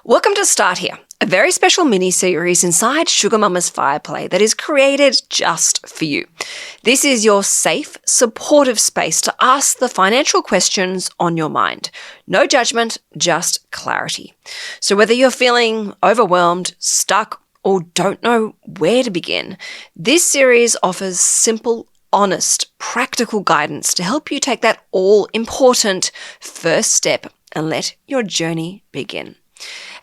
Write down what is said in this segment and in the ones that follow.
Welcome to Start Here, a very special mini-series inside Sugar Mama's Fireplay that is created just for you. This is your safe, supportive space to ask the financial questions on your mind. No judgment, just clarity. So whether you're feeling overwhelmed, stuck, or don't know where to begin, this series offers simple, honest, practical guidance to help you take that all-important first step and let your journey begin.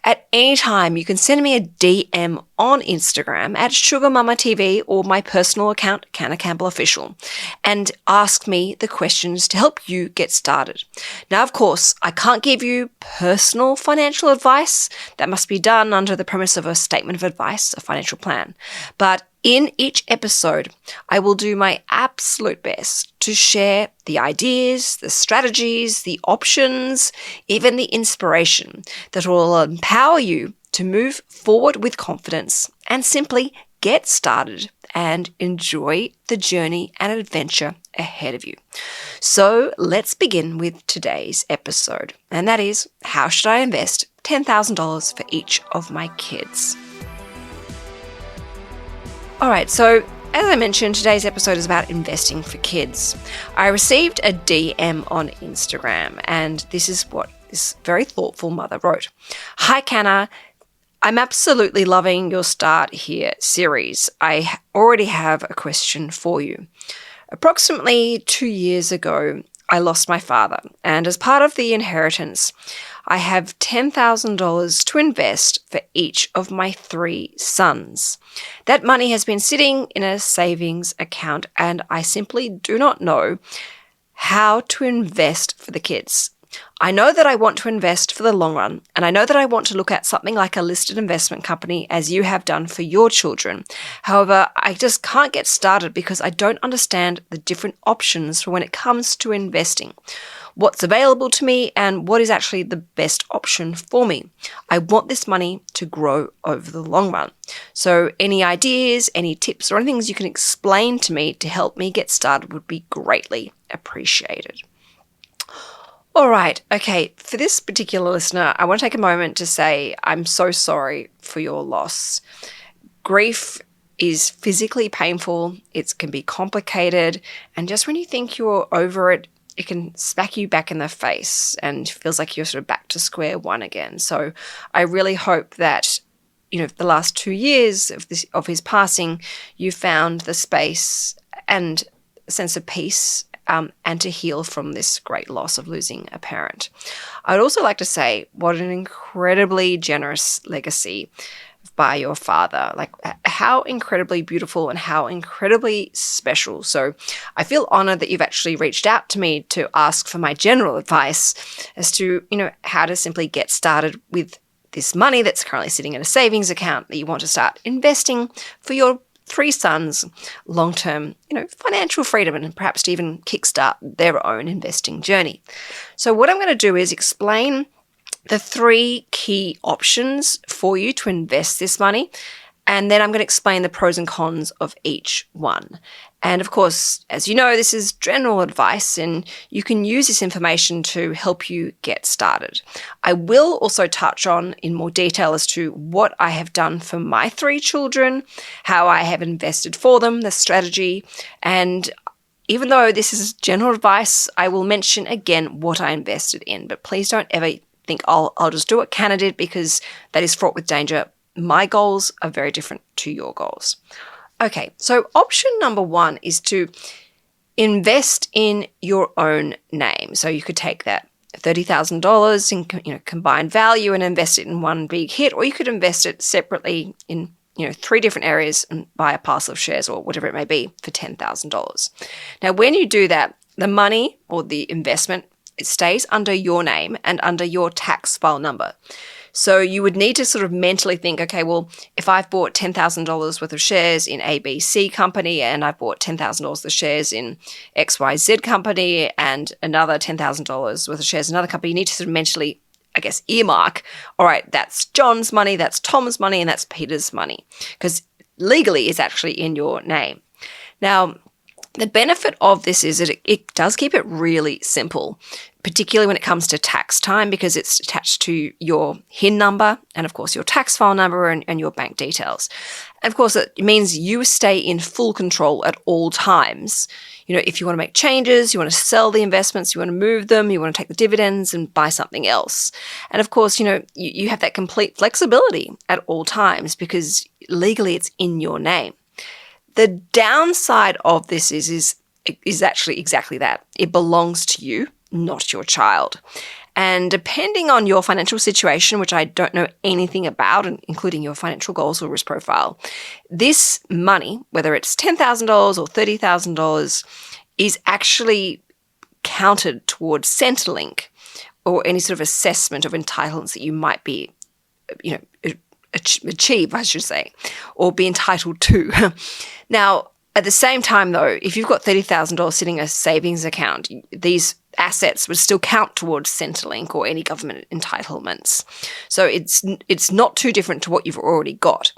At any time, you can send me a DM on Instagram at SugarMamaTV or my personal account, Canna Campbell Official, and ask me the questions to help you get started. Now, of course, I can't give you personal financial advice. That must be done under the premise of a statement of advice, a financial plan. But in each episode, I will do my absolute best to share the ideas, the strategies, the options, even the inspiration that will empower you to move forward with confidence and simply get started and enjoy the journey and adventure ahead of you. So let's begin with today's episode, and that is, how should I invest $10,000 for each of my kids? All right, so as I mentioned, today's episode is about investing for kids. I received a DM on Instagram, and this is what this very thoughtful mother wrote. Hi, Canna. I'm absolutely loving your Start Here series. I already have a question for you. Approximately 2 years ago, I lost my father, and as part of the inheritance, I have $10,000 to invest for each of my 3 sons. That money has been sitting in a savings account, and I simply do not know how to invest for the kids. I know that I want to invest for the long run, and I know that I want to look at something like a listed investment company as you have done for your children. However, I just can't get started because I don't understand the different options for when it comes to investing. What's available to me and what is actually the best option for me. I want this money to grow over the long run. So any ideas, any tips or anything you can explain to me to help me get started would be greatly appreciated. All right, okay, for this particular listener, I want to take a moment to say I'm so sorry for your loss. Grief is physically painful, it can be complicated, and just when you think you're over it, it can smack you back in the face and feels like you're sort of back to square one again. So I really hope that, the last 2 years of his passing, you found the space and a sense of peace and to heal from this great loss of losing a parent. I'd also like to say what an incredibly generous legacy by your father. Like, how incredibly beautiful and how incredibly special. So I feel honored that you've actually reached out to me to ask for my general advice as to, how to simply get started with this money that's currently sitting in a savings account that you want to start investing for your 3 sons' long-term, financial freedom and perhaps to even kickstart their own investing journey. So what I'm going to do is explain the 3 key options for you to invest this money, and then I'm going to explain the pros and cons of each one. And of course, as you know, this is general advice and you can use this information to help you get started. I will also touch on in more detail as to what I have done for my 3 children, how I have invested for them, the strategy, and even though this is general advice, I will mention again what I invested in. But please don't ever think, I'll just do what Canna did, because that is fraught with danger. My goals are very different to your goals. Okay, so option number 1 is to invest in your own name. So you could take that $30,000 in combined value and invest it in one big hit, or you could invest it separately in 3 different areas and buy a parcel of shares or whatever it may be for $10,000. Now, when you do that, the money or the investment, it stays under your name and under your tax file number. So you would need to sort of mentally think, okay, well, if I've bought $10,000 worth of shares in ABC company and I bought $10,000 worth of shares in XYZ company and another $10,000 worth of shares in another company, you need to sort of mentally, earmark, all right, that's John's money, that's Tom's money, and that's Peter's money, because legally it's actually in your name. Now, the benefit of this is that it does keep it really simple. particularly when it comes to tax time, because it's attached to your HIN number and, of course, your tax file number and your bank details. And, of course, it means you stay in full control at all times. If you want to make changes, you want to sell the investments, you want to move them, you want to take the dividends and buy something else. And, of course, you have that complete flexibility at all times because legally it's in your name. The downside of this is actually exactly that. It belongs to you, not your child. And depending on your financial situation, which I don't know anything about, including your financial goals or risk profile, this money, whether it's $10,000 or $30,000, is actually counted towards Centrelink or any sort of assessment of entitlements that you might be, achieve, I should say, or be entitled to. Now, at the same time, though, if you've got $30,000 sitting in a savings account, these assets would still count towards Centrelink or any government entitlements. So it's not too different to what you've already got.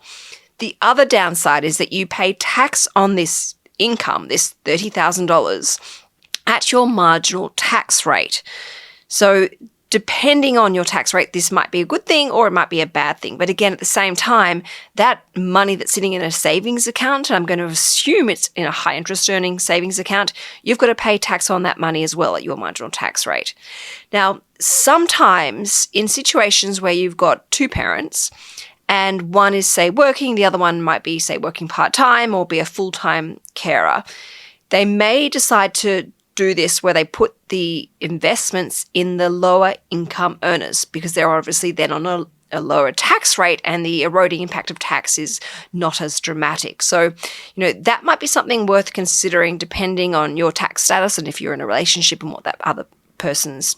The other downside is that you pay tax on this income, this $30,000, at your marginal tax rate. So depending on your tax rate, this might be a good thing or it might be a bad thing. But again, at the same time, that money that's sitting in a savings account, and I'm going to assume it's in a high interest earning savings account, you've got to pay tax on that money as well at your marginal tax rate. Now, sometimes in situations where you've got two parents and one is, say, working, the other one might be, say, working part-time or be a full-time carer, they may decide to do this where they put the investments in the lower income earners because they're obviously then on a lower tax rate and the eroding impact of tax is not as dramatic. So, that might be something worth considering depending on your tax status and if you're in a relationship and what that other person's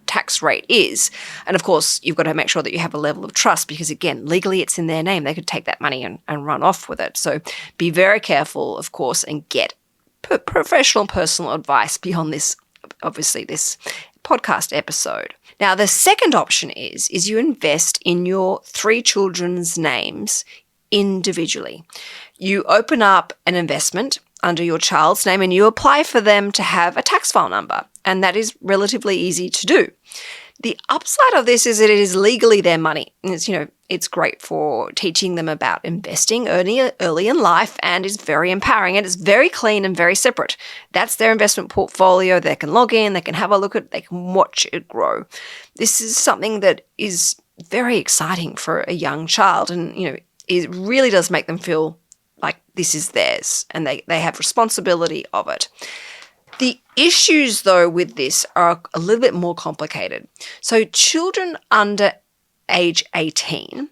tax rate is. And of course, you've got to make sure that you have a level of trust because, again, legally it's in their name. They could take that money and run off with it. So be very careful, of course, and get professional personal advice beyond this, obviously, this podcast episode. Now, the second option is you invest in your three children's names individually. You open up an investment under your child's name and you apply for them to have a tax file number, and that is relatively easy to do. The upside of this is that it is legally their money. And it's great for teaching them about investing early in life and is very empowering. And it's very clean and very separate. That's their investment portfolio. They can log in, they can have a look at it, they can watch it grow. This is something that is very exciting for a young child. And, it really does make them feel like this is theirs and they have responsibility of it. The issues, though, with this are a little bit more complicated. So children under age 18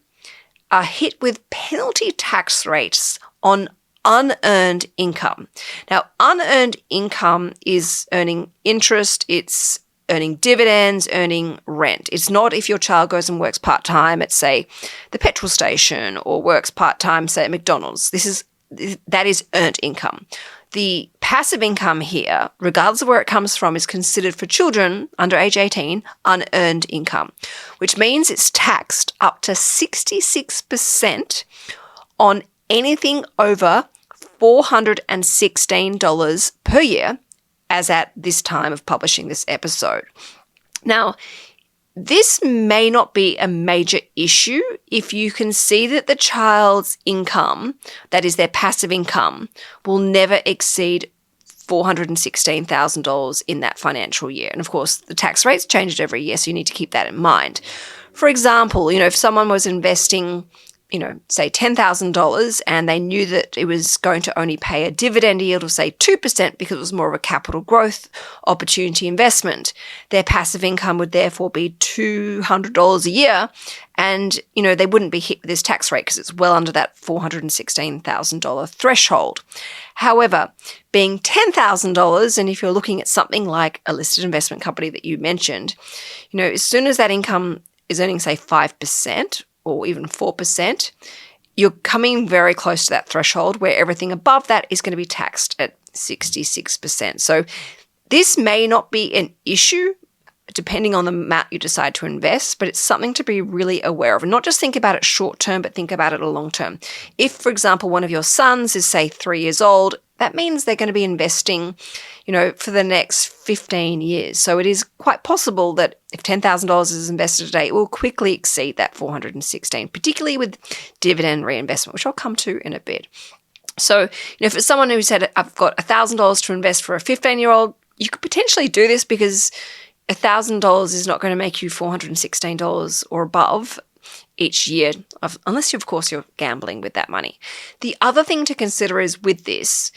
are hit with penalty tax rates on unearned income. Now, unearned income is earning interest, it's earning dividends, earning rent. It's not if your child goes and works part-time at, say, the petrol station or works part-time, say, at McDonald's. That is earned income. The passive income here, regardless of where it comes from, is considered for children under age 18 unearned income, which means it's taxed up to 66% on anything over $416 per year as at this time of publishing this episode. Now, this may not be a major issue if you can see that the child's income, that is their passive income, will never exceed $416,000 in that financial year. And of course, the tax rates changed every year, so you need to keep that in mind. For example, if someone was investing, say $10,000 and they knew that it was going to only pay a dividend yield of, say, 2% because it was more of a capital growth opportunity investment, their passive income would therefore be $200 a year and, they wouldn't be hit with this tax rate because it's well under that $416,000 threshold. However, being $10,000, and if you're looking at something like a listed investment company that you mentioned, as soon as that income is earning, say, 5%, or even 4%, you're coming very close to that threshold where everything above that is going to be taxed at 66%. So this may not be an issue depending on the amount you decide to invest, but it's something to be really aware of. And not just think about it short term, but think about it long term. If, for example, one of your sons is, say, 3 years old, that means they're going to be investing, for the next 15 years. So it is quite possible that if $10,000 is invested today, it will quickly exceed that 416, particularly with dividend reinvestment, which I'll come to in a bit. So, for someone who said, I've got $1,000 to invest for a 15-year-old, you could potentially do this because $1,000 is not going to make you $416 or above each year, unless, of course, you're gambling with that money. The other thing to consider is with this,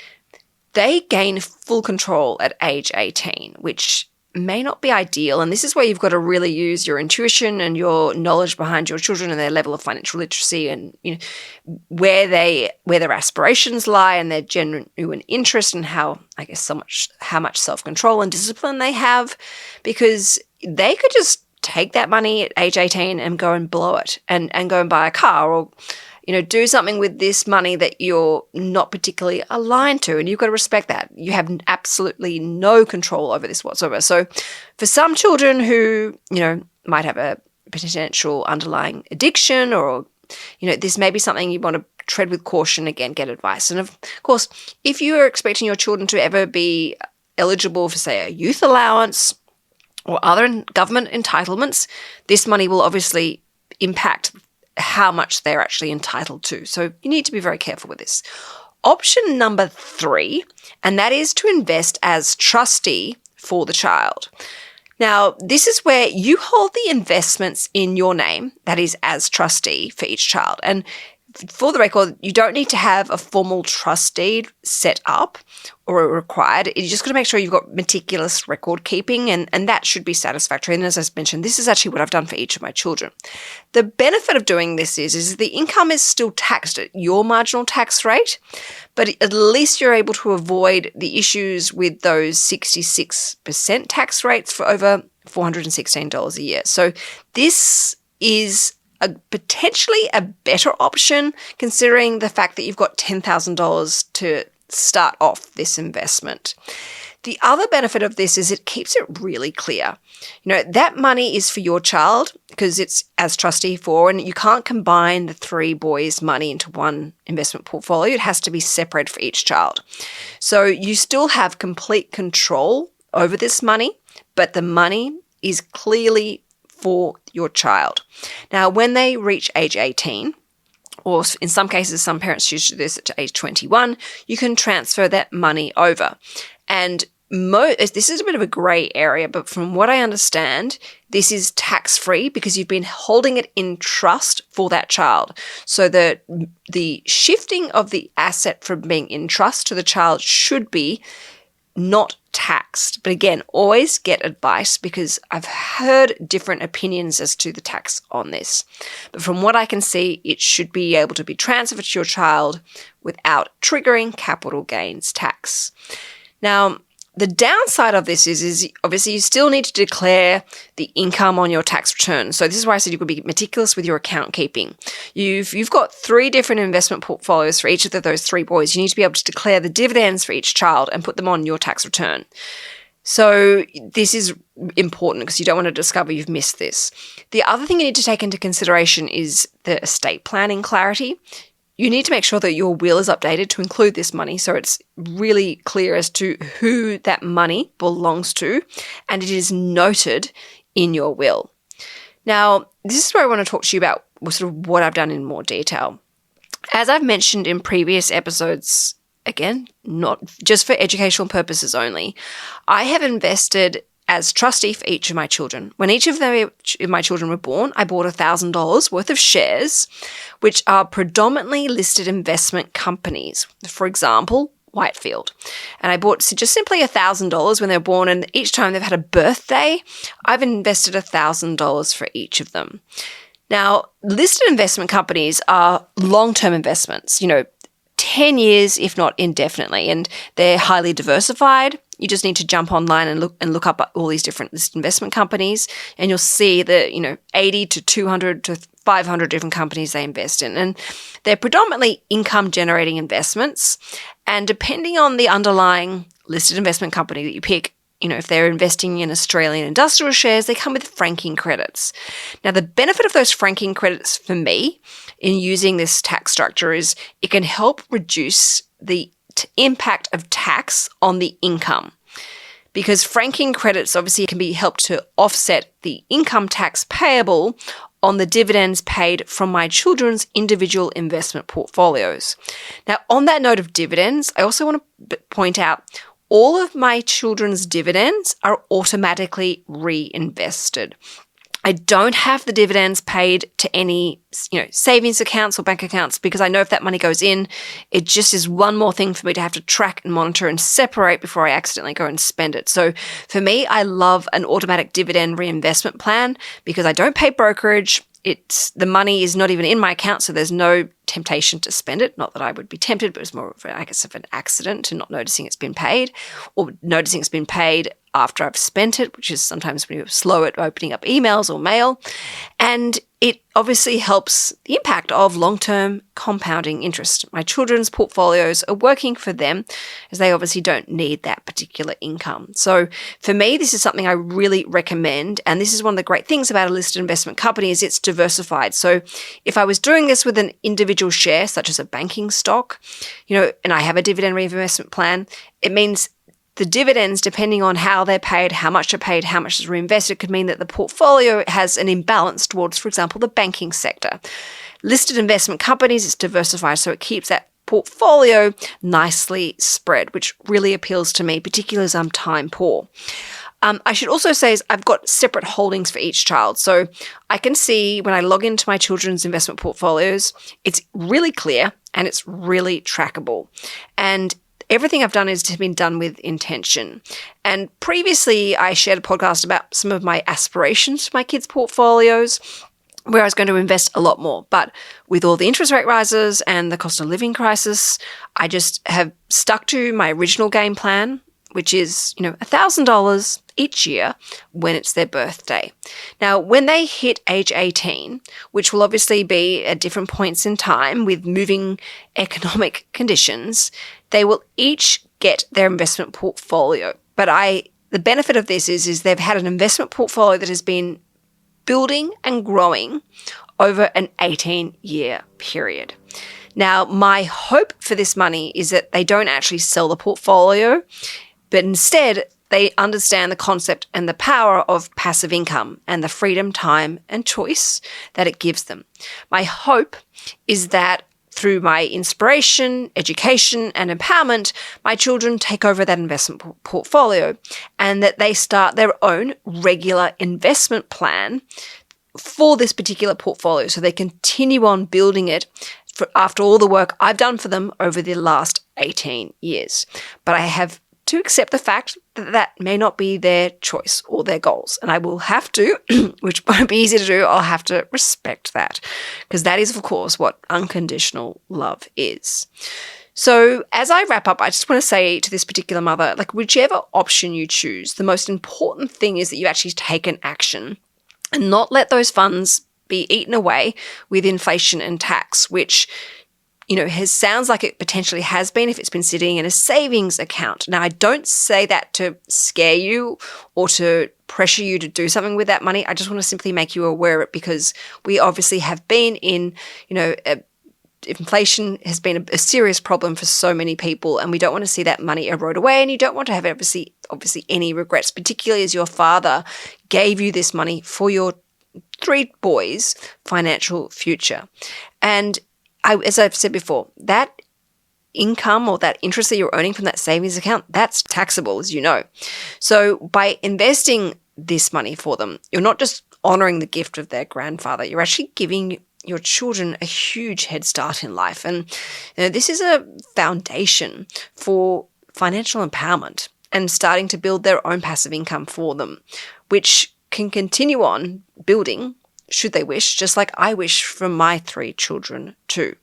they gain full control at age 18, which may not be ideal. And this is where you've got to really use your intuition and your knowledge behind your children and their level of financial literacy and where their aspirations lie and their genuine interest and how much self-control and discipline they have, because they could just take that money at age 18 and go and blow it and go and buy a car or do something with this money that you're not particularly aligned to, and you've got to respect that. You have absolutely no control over this whatsoever. So for some children who, might have a potential underlying addiction or, this may be something you want to tread with caution, again, get advice. And of course, if you are expecting your children to ever be eligible for, say, a youth allowance or other government entitlements, this money will obviously impact how much they're actually entitled to. So you need to be very careful with this. Option number 3, and that is to invest as trustee for the child. Now, this is where you hold the investments in your name, that is as trustee for each child. And for the record, you don't need to have a formal trust deed set up or required. You just got to make sure you've got meticulous record keeping, and that should be satisfactory. And as I mentioned, this is actually what I've done for each of my children. The benefit of doing this is the income is still taxed at your marginal tax rate, but at least you're able to avoid the issues with those 66% tax rates for over $416 a year. So this is potentially a better option considering the fact that you've got $10,000 to start off this investment. The other benefit of this is it keeps it really clear. That money is for your child because it's as trustee for, and you can't combine the 3 boys' money into one investment portfolio. It has to be separate for each child. So you still have complete control over this money, but the money is clearly for your child. Now, when they reach age 18, or in some cases, some parents choose to do this at age 21, you can transfer that money over. And this is a bit of a grey area, but from what I understand, this is tax-free because you've been holding it in trust for that child. So the shifting of the asset from being in trust to the child should be not taxed. But again, always get advice because I've heard different opinions as to the tax on this. But from what I can see, it should be able to be transferred to your child without triggering capital gains tax. Now, the downside of this is obviously you still need to declare the income on your tax return. So this is why I said you could be meticulous with your account keeping. You've got 3 different investment portfolios for each of those 3 boys. You need to be able to declare the dividends for each child and put them on your tax return. So this is important because you don't want to discover you've missed this. The other thing you need to take into consideration is the estate planning clarity. You need to make sure that your will is updated to include this money so it's really clear as to who that money belongs to and it is noted in your will. Now, this is where I want to talk to you about sort of what I've done in more detail. As I've mentioned in previous episodes, again, not just for educational purposes only, I have invested as trustee for each of my children. When each of my children were born, I bought $1,000 worth of shares, which are predominantly listed investment companies. For example, Whitefield. And I bought just simply $1,000 when they were born, and each time they've had a birthday, I've invested $1,000 for each of them. Now, listed investment companies are long-term investments, 10 years, if not indefinitely, and they're highly diversified. You just need to jump online and look up all these different listed investment companies, and you'll see that 80 to 200 to 500 different companies they invest in, and they're predominantly income-generating investments. And depending on the underlying listed investment company that you pick, if they're investing in Australian industrial shares, they come with franking credits. Now, the benefit of those franking credits for me in using this tax structure is it can help reduce the impact of tax on the income. Because franking credits obviously can be helped to offset the income tax payable on the dividends paid from my children's individual investment portfolios. Now, on that note of dividends, I also want to point out all of my children's dividends are automatically reinvested. I don't have the dividends paid to any, savings accounts or bank accounts, because I know if that money goes in, it just is one more thing for me to have to track and monitor and separate before I accidentally go and spend it. So for me, I love an automatic dividend reinvestment plan because I don't pay brokerage. The money is not even in my account, so there's no temptation to spend it. Not that I would be tempted, but it's more of, of an accident to not noticing it's been paid, or noticing it's been paid after I've spent it, which is sometimes when you're slow at opening up emails or mail. And it obviously helps the impact of long-term compounding interest. My children's portfolios are working for them as they obviously don't need that particular income. So for me, this is something I really recommend. And this is one of the great things about a listed investment company is it's diversified. So if I was doing this with an individual share, such as a banking stock, and I have a dividend reinvestment plan, it means the dividends, depending on how they're paid, how much are paid, how much is reinvested, could mean that the portfolio has an imbalance towards, for example, the banking sector. Listed investment companies, it's diversified, so it keeps that portfolio nicely spread, which really appeals to me, particularly as I'm time poor. I should also say is I've got separate holdings for each child. So I can see when I log into my children's investment portfolios, it's really clear and it's really trackable. And everything I've done has been done with intention. And previously, I shared a podcast about some of my aspirations for my kids' portfolios, where I was going to invest a lot more. But with all the interest rate rises and the cost of living crisis, I just have stuck to my original game plan, which is, $1,000 each year when it's their birthday. Now, when they hit age 18, which will obviously be at different points in time with moving economic conditions, they will each get their investment portfolio. But the benefit of this is they've had an investment portfolio that has been building and growing over an 18-year period. Now, my hope for this money is that they don't actually sell the portfolio, but instead they understand the concept and the power of passive income and the freedom, time, and choice that it gives them. My hope is that through my inspiration, education, and empowerment, my children take over that investment portfolio and that they start their own regular investment plan for this particular portfolio so they continue on building it after all the work I've done for them over the last 18 years. But I have to accept the fact that that may not be their choice or their goals. And I will have to, which won't be easy to do, I'll have to respect that because that is, of course, what unconditional love is. So as I wrap up, I just want to say to this particular mother, whichever option you choose, the most important thing is that you actually take an action and not let those funds be eaten away with inflation and tax, which sounds like it potentially has been if it's been sitting in a savings account. Now, I don't say that to scare you or to pressure you to do something with that money. I just want to simply make you aware of it because we obviously have been in, inflation has been a serious problem for so many people, and we don't want to see that money erode away, and you don't want to have obviously any regrets, particularly as your father gave you this money for your 3 boys' financial future. And as I've said before, that income or that interest that you're earning from that savings account, that's taxable, as you know. So by investing this money for them, you're not just honoring the gift of their grandfather, you're actually giving your children a huge head start in life. And this is a foundation for financial empowerment and starting to build their own passive income for them, which can continue on building should they wish, just like I wish for my 3 children too.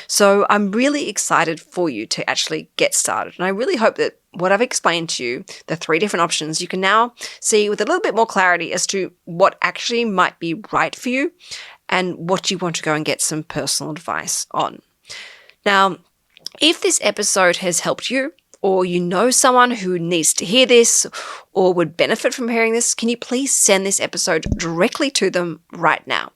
So I'm really excited for you to actually get started. And I really hope that what I've explained to you, the 3 different options, you can now see with a little bit more clarity as to what actually might be right for you and what you want to go and get some personal advice on. Now, if this episode has helped you, or you know someone who needs to hear this or would benefit from hearing this, can you please send this episode directly to them right now?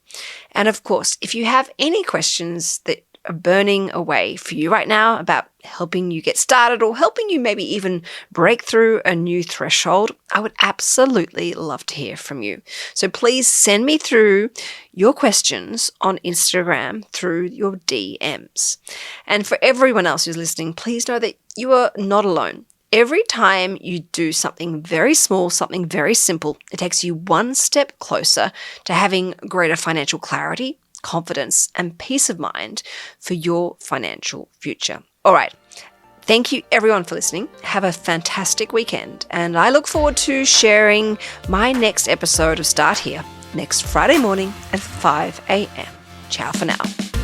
And of course, if you have any questions that are burning away for you right now about helping you get started or helping you maybe even break through a new threshold, I would absolutely love to hear from you. So please send me through your questions on Instagram through your DMs. And for everyone else who's listening, please know that you are not alone. Every time you do something very small, something very simple, it takes you one step closer to having greater financial clarity, confidence, and peace of mind for your financial future. All right. Thank you everyone for listening. Have a fantastic weekend. And I look forward to sharing my next episode of Start Here next Friday morning at 5 a.m. Ciao for now.